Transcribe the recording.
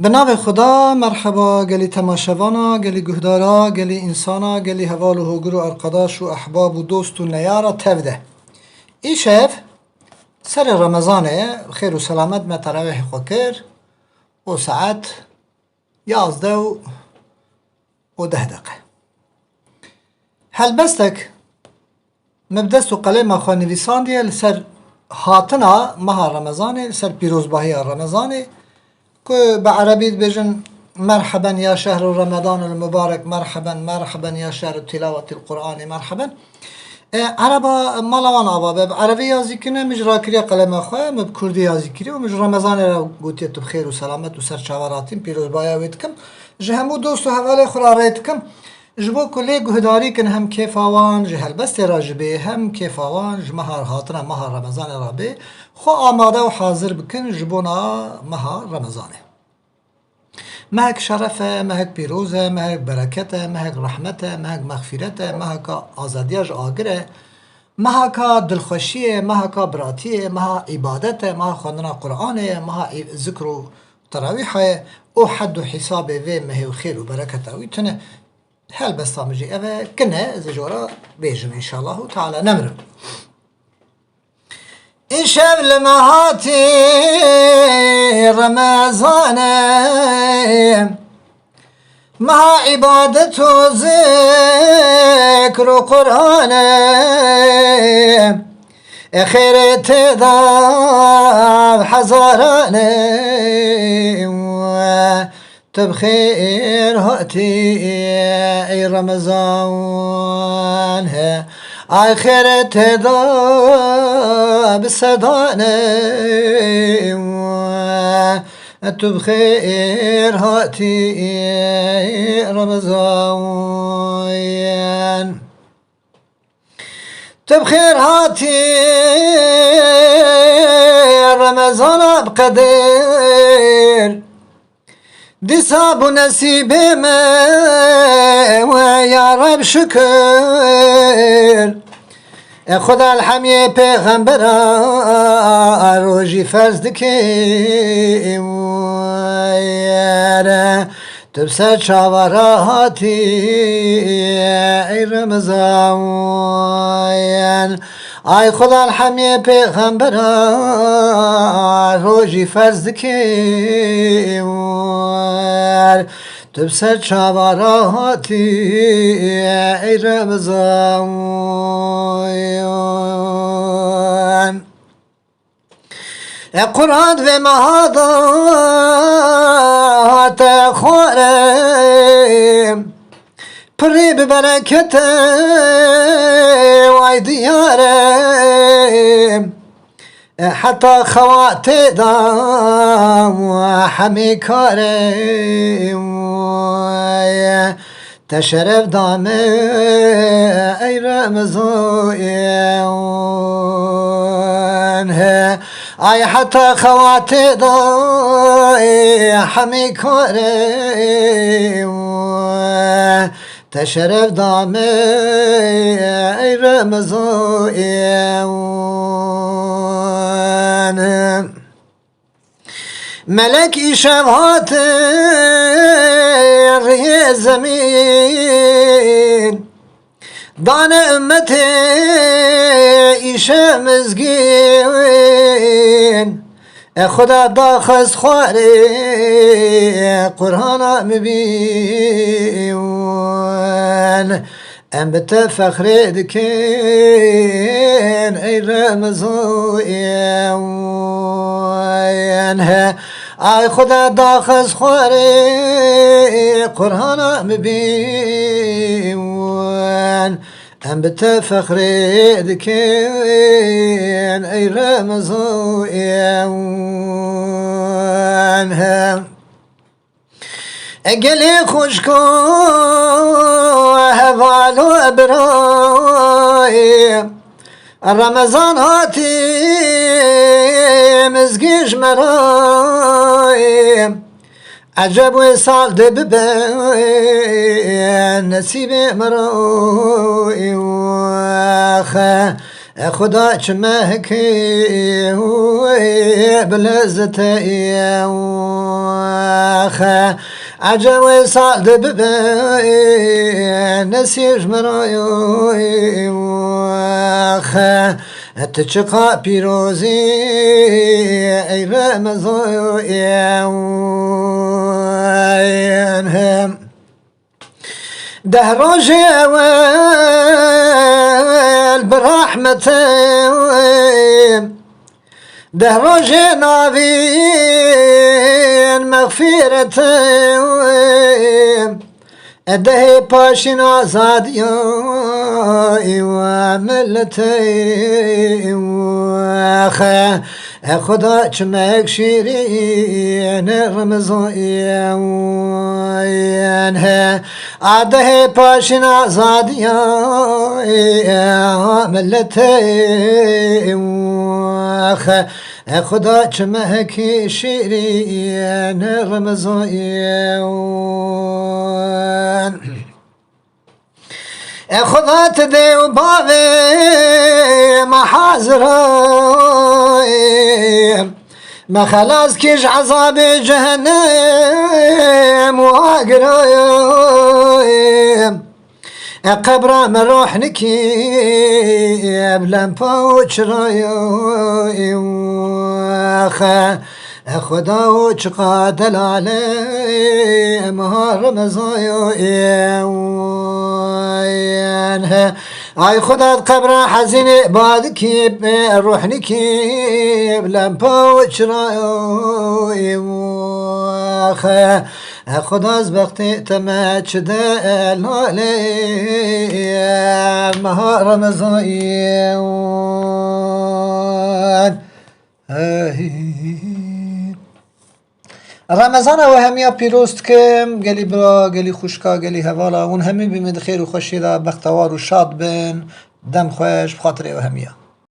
به نام خدا. مرحبا گلی تماشاوانا، گلی گهدارا، گلی انسانا، گلی هوال و هوگر و ارقداش و احباب و دوست و نیارا تفده. ای شف سر رمضانه خیر و سلامت ما تراویح خوکر و ساعت 11 و 10 دقیقه. هل بستک مبدست و قلم خواه نویسان دیه لسر هاتنا مها رمضانه، لسر پیروزباهی رمضانه که بعربی بجن مرحبا يا شهر رمضان المبارك، مرحبا مرحبا يا شهر تلاوة القرآن، مرحبا. عربا مالوان آبا عربی یازی کنه مجرا کریه قلم خواه مب کردی یازی کریه و مج رمضان را گوتیت بخیر و سلامت و سر چاوراتیم پیروز بایا وید کم جه همو دوست و حواله خورا رایت کم جبو کلی گهداری کن هم کیفاوان جه هلبست راجبه هم کیفاوان جمهار هاتنا مها رمضان را به خو آماده و حاضر بکن جبونا مها رمضانه. مهك شرفه، مهك پیروزه، مهك برکته، مهك رحمته، مهك مغفرته، مهك آزادیاج آگره، مهك دلخوشیه، مهك براتیه، مها عبادته، مها خواندن قرآنه، مها ذکر و تراویحه او حد و حساب و مهی و خیر و برکته ویتونه هل بستامجی اوه کنه زجورا بیجم انشاءالله تعالی نمرم. این شب لمهاتی رمضانه مع عبادت و ذکر و قرآنه خیر تداب حزارانه تبخير هاتي اي رمضان اي خير تدا بسدانه تبخير هاتي رمضان تبخير هاتي رمضان بقدر دي صاب نسيب ما ويا رب شكر خدا الحمية پیغمبر روجي فرز دكي ويا تبسر شاوراتي اي رمضان آی خدا الحمية پیغمبر روجي فرز دكي تبسر چاواراتي اي رمضان قرآن و مهادات خورم پری ببرکت وای دیارم حتی خوات دام و همی کارم تشرف دامه ای رمضان ای حتی خوات دام همی کارم تشرف دامه ای رمضان ملك شبهات ری زمین دان امت ایشه مزگین خدا داخز خواری قرآن مبین ام بتفخر دکین ای رمضان ای خدا داخز خواری قرآن مبین ام بتفخر دكين اي رمضان اقلي خشكو هفالو ابراهيم رمضان هاتي مزقيش مرايم عجب وصال دببان نسيب مروي واخا خدا چمهك بلزت خا عجب سال دببين نسيج مرايو خا تشقى بيروزي اي رمزوين دهروج برحمة دهروج نابين مغفرة ادهي باشن آزادي وملتي وخا خدا چمك شيرين رمزوين ادهي باشن آزادي وملتي وخا خدا چمك شيرين رمزوين خدا تدي وبابي محاضرين ما خلاص كيش عذاب جهنم واقرايم قبر مروح نكيب لمبوش رايم خدا وشقا دلالي مهار مزايا اي خدا قبر حزين بادكيب روح نكيب لمبوش رايم خدا زبقتي تماتش دلالي مهار مزايا رمضان و همیا پیروست کم گلی برا گلی خوشکا گلی هوالا اون همی بمید خیر و خوشی را بختوار و شاد بن دم خوش بخاطر و همیا